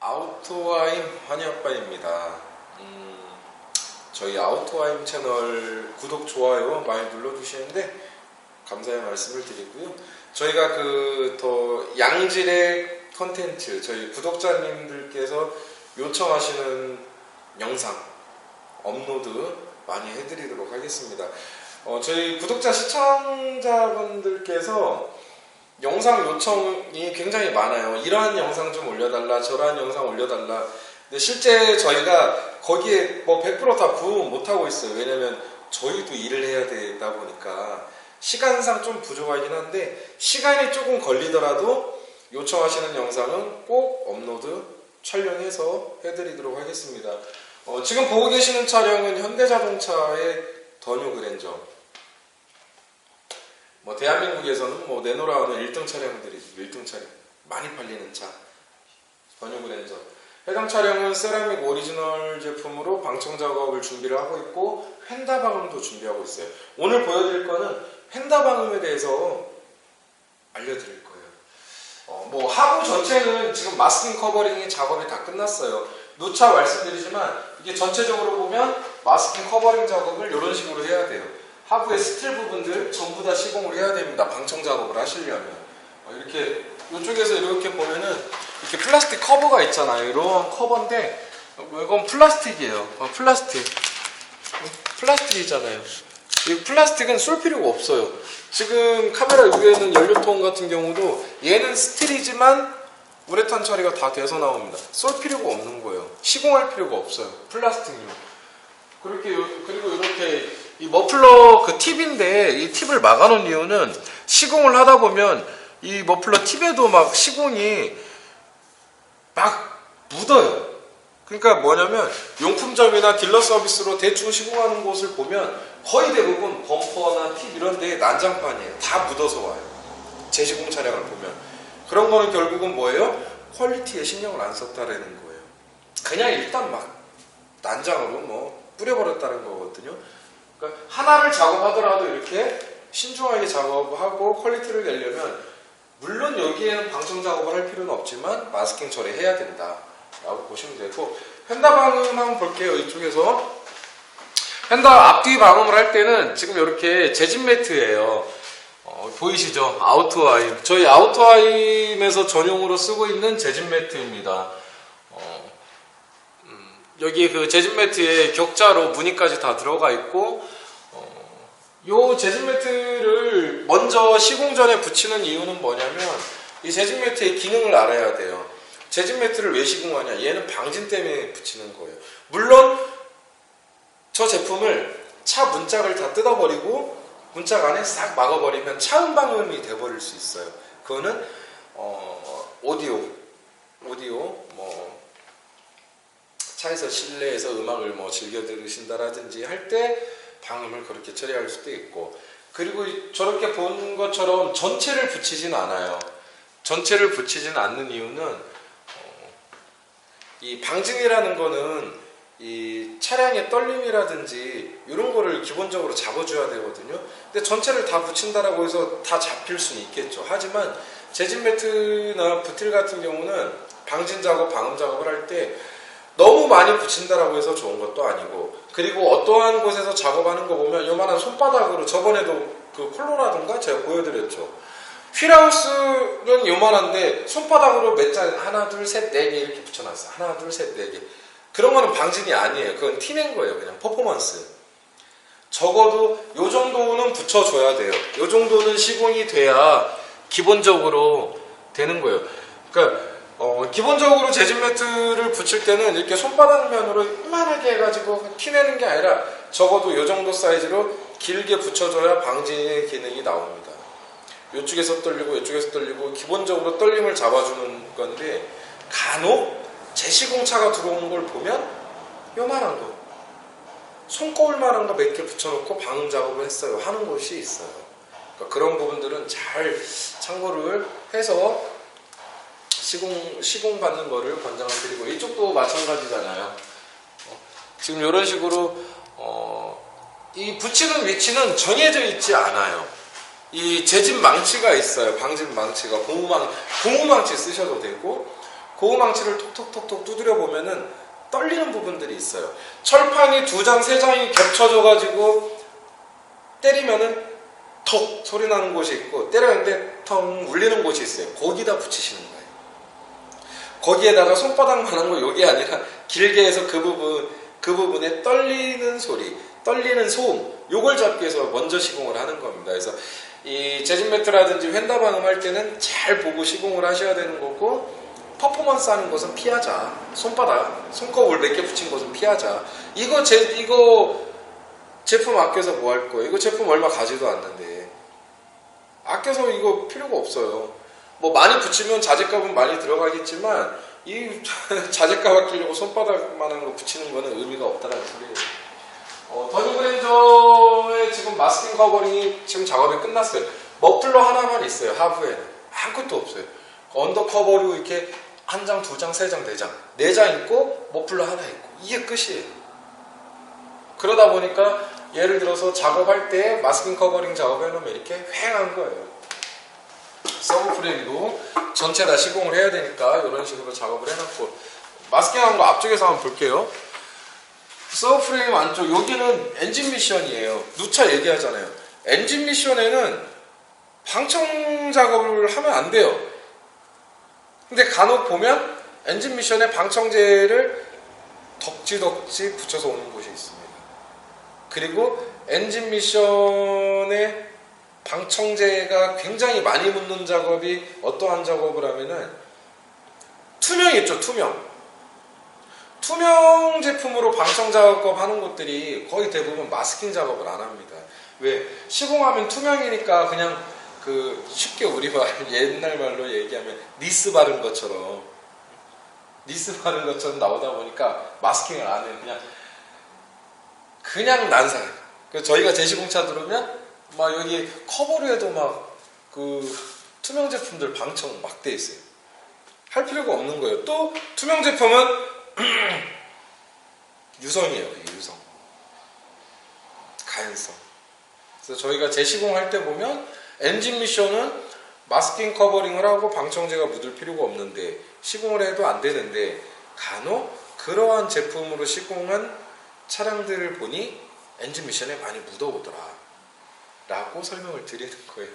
아우토아임 환희아빠입니다. 저희 아우토아임 채널 구독, 좋아요 많이 눌러주시는데 감사의 말씀을 드리고요. 저희가 더 양질의 컨텐츠, 저희 구독자님들께서 요청하시는 영상 업로드 많이 해드리도록 하겠습니다. 저희 구독자 시청자분들께서 영상 요청이 굉장히 많아요. 이러한 영상 좀 올려달라, 저러한 영상 올려달라. 근데 실제 저희가 거기에 100% 다 부응 못하고 있어요. 왜냐면 저희도 일을 해야 되다 보니까 시간상 좀 부족하긴 한데, 시간이 조금 걸리더라도 요청하시는 영상은 꼭 업로드 촬영해서 해드리도록 하겠습니다. 지금 보고 계시는 차량은 현대자동차의 더뉴 그랜저. 대한민국에서는 내노라하는 1등 차량들이죠. 1등 차량. 많이 팔리는 차. 더뉴 그랜저. 해당 차량은 세라믹 오리지널 제품으로 방청 작업을 준비를 하고 있고, 휀다 방음도 준비하고 있어요. 오늘 보여드릴 거는 휀다 방음에 대해서 알려드릴 거예요. 하부 전체는 지금 마스킹 커버링 작업이 다 끝났어요. 누차 말씀드리지만 이게 전체적으로 보면 마스킹 커버링 작업을 이런 식으로 해야 돼요. 하부의 스틸 부분들 전부 다 시공을 해야 됩니다. 방청 작업을 하시려면. 이렇게 이쪽에서 이렇게 보면은 이렇게 플라스틱 커버가 있잖아요. 이런 커버인데 이건 플라스틱이에요. 플라스틱이잖아요. 이 플라스틱은 쏠 필요가 없어요. 지금 카메라 위에 있는 연료통 같은 경우도 얘는 스틸이지만 우레탄 처리가 다 돼서 나옵니다. 쏠 필요가 없는 거예요. 시공할 필요가 없어요. 플라스틱용. 그리고 이렇게 이 머플러 팁인데, 이 팁을 막아놓은 이유는 시공을 하다 보면 이 머플러 팁에도 막 시공이 막 묻어요. 그러니까 뭐냐면 용품점이나 딜러 서비스로 대충 시공하는 곳을 보면 거의 대부분 범퍼나 팁 이런 데에 난장판이에요. 다 묻어서 와요. 재시공 차량을 보면. 그런 거는 결국은 뭐예요? 퀄리티에 신경을 안 썼다라는 거예요. 그냥 일단 막 난장으로 뿌려버렸다는 거거든요. 그러니까 하나를 작업하더라도 이렇게 신중하게 작업하고 퀄리티를 내려면, 물론 여기에는 방청 작업을 할 필요는 없지만 마스킹 처리해야 된다 라고 보시면 되고, 휀다 방음 한번 볼게요. 이쪽에서 휀다 앞뒤 방음을 할 때는 지금 이렇게 재질 매트예요. 보이시죠? 아우토아임. 저희 아우토아임에서 전용으로 쓰고 있는 재질 매트입니다. 여기 재질 매트에 격자로 무늬까지 다 들어가 있고, 요 재질 매트를 먼저 시공 전에 붙이는 이유는 뭐냐면, 이 재질 매트의 기능을 알아야 돼요. 재질 매트를 왜 시공하냐? 얘는 방진 때문에 붙이는 거예요. 물론 저 제품을 차 문짝을 다 뜯어버리고 문짝 안에 싹 막아버리면 차음 방음이 돼버릴 수 있어요. 그거는 오디오 차에서 실내에서 음악을 즐겨 들으신다라든지 할 때 방음을 그렇게 처리할 수도 있고, 그리고 저렇게 본 것처럼 전체를 붙이진 않아요. 전체를 붙이진 않는 이유는 이 방진이라는 거는 이 차량의 떨림이라든지 이런 거를 기본적으로 잡아줘야 되거든요. 근데 전체를 다 붙인다라고 해서 다 잡힐 수는 있겠죠. 하지만 재질 매트나 부틸 같은 경우는 방진 작업, 방음 작업을 할 때 너무 많이 붙인다라고 해서 좋은 것도 아니고, 그리고 어떠한 곳에서 작업하는 거 보면 요만한 손바닥으로, 저번에도 콜로라던가 제가 보여드렸죠. 휠하우스는 요만한데 손바닥으로 몇 장, 하나 둘 셋 네 개 이렇게 붙여놨어요. 하나 둘 셋 네 개. 그런 거는 방진이 아니에요. 그건 티낸 거예요. 그냥 퍼포먼스. 적어도 요 정도는 붙여줘야 돼요. 요 정도는 시공이 돼야 기본적으로 되는 거예요. 그러니까 기본적으로 재질 매트를 붙일 때는 이렇게 손바닥면으로 이만하게 해가지고 티내는 게 아니라 적어도 요 정도 사이즈로 길게 붙여줘야 방진의 기능이 나옵니다. 이쪽에서 떨리고 이쪽에서 떨리고 기본적으로 떨림을 잡아주는 건데, 간혹 재시공차가 들어온 걸 보면 요만한 거, 손거울만한 거 몇 개 붙여놓고 방음 작업을 했어요 하는 곳이 있어요. 그러니까 그런 부분들은 잘 참고를 해서 시공 받는 거를 권장을 드리고, 이쪽도 마찬가지잖아요. 지금 이런 식으로 이 붙이는 위치는 정해져 있지 않아요. 이 재진 망치가 있어요. 방진 망치가 고무망치 쓰셔도 되고, 고무망치를 톡톡톡톡 두드려 보면은 떨리는 부분들이 있어요. 철판이 2장, 3장이 겹쳐져 가지고 때리면은 톡 소리 나는 곳이 있고, 때렸는데 텅 울리는 곳이 있어요. 거기다 붙이시는 거예요. 거기에다가 손바닥만한 거 여기 아니라 길게 해서 그 부분에 떨리는 소리, 떨리는 소음, 요걸 잡기 위해서 먼저 시공을 하는 겁니다. 그래서 이 재질 매트라든지 휀다 방음할 때는 잘 보고 시공을 하셔야 되는 거고, 퍼포먼스 하는 것은 피하자. 손바닥, 손거울 몇 개 붙인 것은 피하자. 이거 제품 아껴서 뭐 할 거예요? 이거 제품 얼마 가지도 않는데. 아껴서 이거 필요가 없어요. 뭐 많이 붙이면 자재값은 많이 들어가겠지만, 이 자재값 아끼려고 손바닥만한 거 붙이는 거는 의미가 없다는 소리예요. 더뉴그랜저의 지금 마스킹 커버링이 지금 작업이 끝났어요. 머플러 하나만 있어요. 하부에는 아무것도 없어요. 언더커버로 이렇게 1장, 2장, 3장, 4장 4장 있고 머플러 하나 있고, 이게 끝이에요. 그러다 보니까 예를 들어서 작업할 때 마스킹 커버링 작업해놓으면 이렇게 휑한 거예요. 서브프레임도 전체 다 시공을 해야 되니까 이런 식으로 작업을 해놨고, 마스킹한 거 앞쪽에서 한번 볼게요. 서브프레임 안쪽, 여기는 엔진 미션이에요. 누차 얘기하잖아요. 엔진 미션에는 방청 작업을 하면 안 돼요. 근데 간혹 보면 엔진 미션에 방청제를 덕지덕지 붙여서 오는 곳이 있습니다. 그리고 엔진 미션에 방청제가 굉장히 많이 묻는 작업이 어떠한 작업을 하면은 투명 있죠, 투명. 투명 제품으로 방청 작업 하는 곳들이 거의 대부분 마스킹 작업을 안 합니다. 왜? 시공하면 투명이니까 그냥 쉽게 우리 옛날 말로 얘기하면 니스 바른 것처럼 나오다 보니까 마스킹을 안 해요. 그냥 난사해요. 그래서 저희가 제시공차 들어오면 막 여기 커버로 해도 막 투명 제품들 방청 막 돼 있어요. 할 필요가 없는 거예요. 또 투명 제품은 유성이에요. 유성, 가연성. 그래서 저희가 재시공할 때 보면 엔진 미션은 마스킹 커버링을 하고 방청제가 묻을 필요가 없는데, 시공을 해도 안 되는데, 간혹 그러한 제품으로 시공한 차량들을 보니 엔진 미션에 많이 묻어오더라 라고 설명을 드리는 거예요.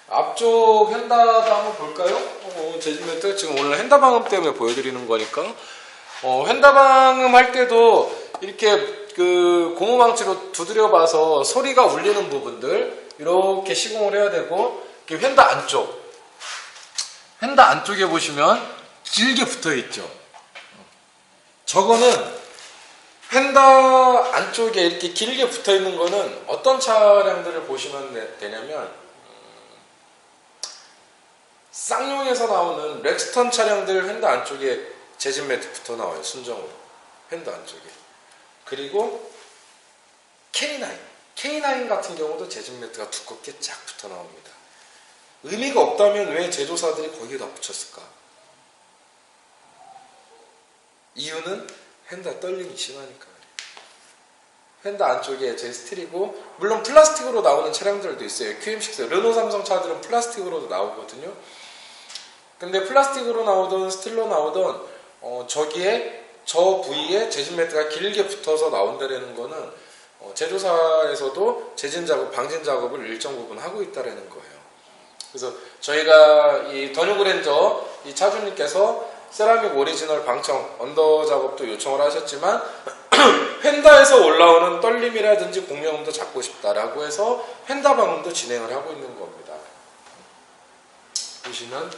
앞쪽 휀다도 한번 볼까요? 재질 매트 지금 오늘 휀다 방음 때문에 보여드리는 거니까, 휀다 방음 할 때도 이렇게 고무망치로 두드려 봐서 소리가 울리는 부분들 이렇게 시공을 해야 되고, 이렇게 휀다 안쪽에 보시면 길게 붙어 있죠. 저거는 휀다 안쪽에 이렇게 길게 붙어 있는 거는 어떤 차량들을 보시면 되냐면, 쌍용에서 나오는 렉스턴 차량들 휀다 안쪽에 재질 매트 붙어 나와요. 순정으로 휀다 안쪽에. 그리고 K9 같은 경우도 재질 매트가 두껍게 쫙 붙어 나옵니다. 의미가 없다면 왜 제조사들이 거기에다 붙였을까? 이유는 휀다 떨림이 심하니까. 휀다 안쪽에 제 스틸이고, 물론 플라스틱으로 나오는 차량들도 있어요. QM6, 르노 삼성 차들은 플라스틱으로도 나오거든요. 근데 플라스틱으로 나오던 스틸로 나오던 저기에 저 부위에 재질 매트가 길게 붙어서 나온다는 거는 제조사에서도 재진 작업, 방진 작업을 일정 부분 하고 있다는 거예요. 그래서 저희가 이 더뉴그랜저 이 차주님께서 세라믹 오리지널 방청 언더 작업도 요청을 하셨지만 휀다에서 올라오는 떨림이라든지 공명음도 잡고 싶다라고 해서 휀다 방음도 진행을 하고 있는 겁니다. 보시면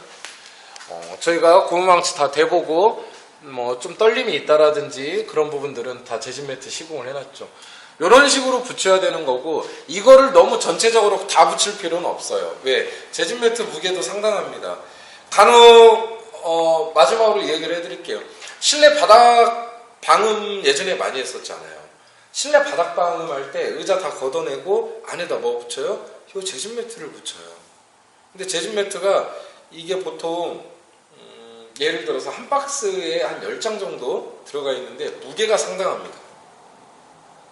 저희가 고무망치 다 대보고 뭐 좀 떨림이 있다라든지 그런 부분들은 다 재질 매트 시공을 해놨죠. 이런 식으로 붙여야 되는 거고, 이거를 너무 전체적으로 다 붙일 필요는 없어요. 왜? 재질 매트 무게도 상당합니다. 간혹 마지막으로 얘기를 해드릴게요. 실내 바닥 방음 예전에 많이 했었잖아요. 실내 바닥 방음할 때 의자 다 걷어내고 안에다 뭐 붙여요? 이 재질 매트를 붙여요. 근데 재질 매트가 이게 보통 예를 들어서 한 박스에 한 10장 정도 들어가 있는데 무게가 상당합니다.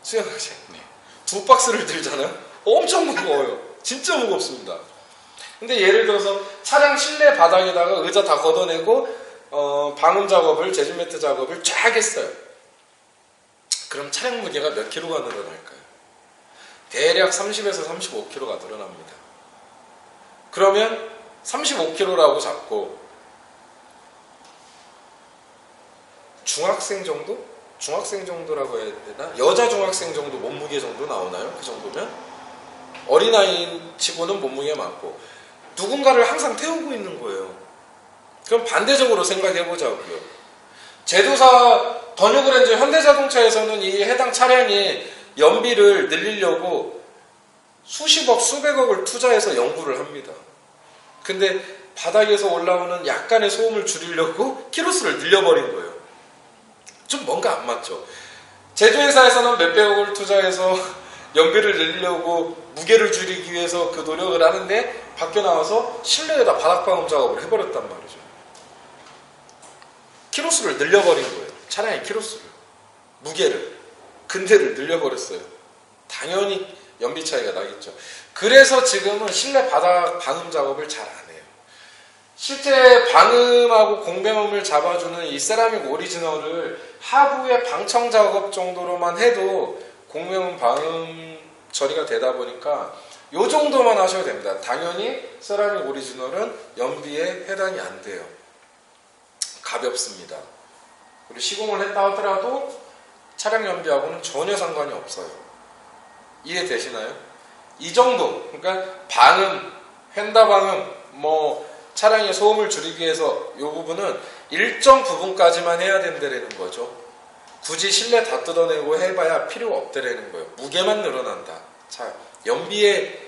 수영하지. 네. 2박스를 들잖아요. 엄청 무거워요. 진짜 무겁습니다. 근데 예를 들어서 차량 실내 바닥에다가 의자 다 걷어내고 방음 작업을, 재질 매트 작업을 쫙 했어요. 그럼 차량 무게가 몇 킬로가 늘어날까요? 대략 30에서 35kg가 늘어납니다. 그러면 35kg라고 잡고 중학생 정도? 중학생 정도라고 해야 되나? 여자 중학생 정도 몸무게 정도 나오나요? 그 정도면? 어린아이 치고는 몸무게가 많고 누군가를 항상 태우고 있는 거예요. 그럼 반대적으로 생각해 보자고요. 제조사 더뉴그랜저 현대자동차에서는 이 해당 차량의 연비를 늘리려고 수십억, 수백억을 투자해서 연구를 합니다. 근데 바닥에서 올라오는 약간의 소음을 줄이려고 키로수를 늘려버린 거예요. 좀 뭔가 안 맞죠. 제조회사에서는 몇백억을 투자해서 연비를 늘리려고 무게를 줄이기 위해서 그 노력을 하는데 밖에 나와서 실내에다 바닥방음 작업을 해버렸단 말이죠. 키로수를 늘려버린 거예요. 차량의 키로수를, 무게를, 근대를 늘려버렸어요. 당연히 연비 차이가 나겠죠. 그래서 지금은 실내 바닥 방음 작업을 잘 안 해요. 실제 방음하고 공배음을 잡아주는 이 세라믹 오리지널을 하부의 방청 작업 정도로만 해도 공배음 방음 처리가 되다 보니까 요 정도만 하셔도 됩니다. 당연히 세라믹 오리지널은 연비에 해당이 안 돼요. 가볍습니다. 그리고 시공을 했다 하더라도 차량 연비하고는 전혀 상관이 없어요. 이해되시나요? 이 정도, 그러니까 방음, 휀다 방음, 차량의 소음을 줄이기 위해서 이 부분은 일정 부분까지만 해야 된다는 거죠. 굳이 실내 다 뜯어내고 해봐야 필요가 없다는 거예요. 무게만 늘어난다. 자, 연비가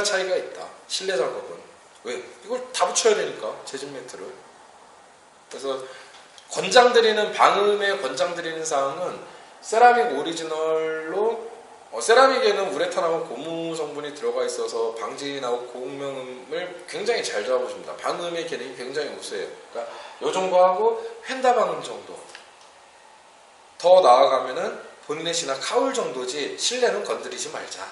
차이가 있다. 실내 작업은. 왜? 이걸 다 붙여야 되니까, 재질 매트를. 그래서 방음에 권장드리는 사항은 세라믹 오리지널로 세라믹에는 우레탄하고 고무 성분이 들어가 있어서 방진하고 고음을 굉장히 잘 잡아줍니다. 방음의 기능이 굉장히 우수해요. 그러니까 요 정도 하고 휀다 방음 정도. 더 나아가면은 본넷이나 카울 정도지 실내는 건드리지 말자.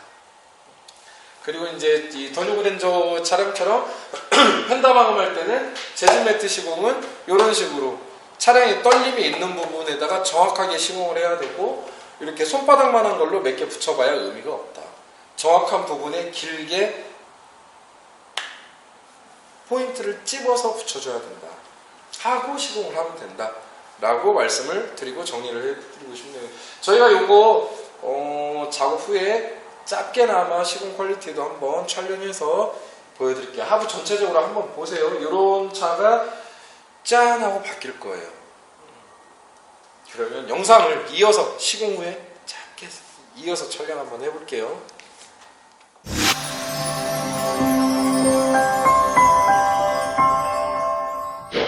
그리고 이제 이 더뉴그랜저 차량처럼 휀다 방음할 때는 재질 매트 시공은 이런 식으로 차량의 떨림이 있는 부분에다가 정확하게 시공을 해야 되고 이렇게 손바닥만한 걸로 몇 개 붙여봐야 의미가 없다. 정확한 부분에 길게 포인트를 찝어서 붙여줘야 된다. 하고 시공을 하면 된다. 라고 말씀을 드리고 정리를 해드리고 싶네요. 저희가 요거 작업 후에 짧게나마 시공 퀄리티도 한번 촬영해서 보여드릴게요. 하부 전체적으로 한번 보세요. 이런 차가 짠 하고 바뀔 거예요. 그러면 영상을 이어서 시공 후에 짧게 이어서 촬영 한번 해볼게요.